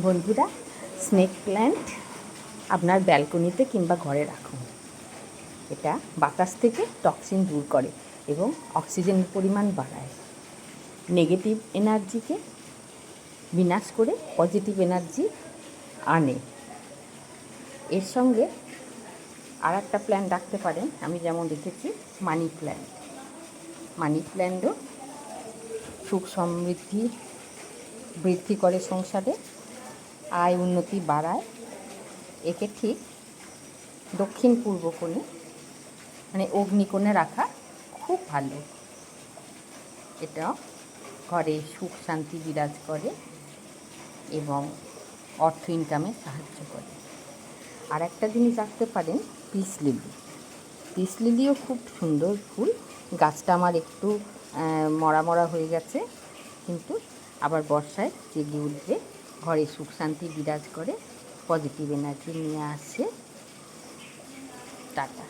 বন্ধুরা, snake plant আপনার ব্যালকনিতে কিংবা ঘরে রাখুন। এটা বাতাস থেকে টক্সিন দূর করে এবং অক্সিজেনের পরিমাণ বাড়ায়, নেগেটিভ এনার্জিকে বিনাশ করে পজিটিভ এনার্জি আনে। এর সঙ্গে আর একটা প্ল্যান্ট রাখতে পারেন, আমি যেমন রেখেছি মানি প্ল্যান্ট। মানি প্ল্যান্টও সুখ সমৃদ্ধি বৃদ্ধি করে, সংসারে আয় উন্নতি বাড়ায়। একে ঠিক দক্ষিণ পূর্ব কোণে মানে অগ্নিকোণে রাখা খুব ভালো। এটা ঘরে সুখ শান্তি বিরাজ করে এবং অর্থ ইনকামে সাহায্য করে। আর একটা জিনিস রাখতে পারেন পিস লিলি। পিস লিলিও খুব সুন্দর ফুল। গাছটা আমার একটু মরা মরা হয়ে গেছে, কিন্তু আবার বর্ষায় জেগে উঠবে, ঘরে সুখ শান্তি বিরাজ করে, পজিটিভ এনার্জি নিয়ে আসে। টাটা।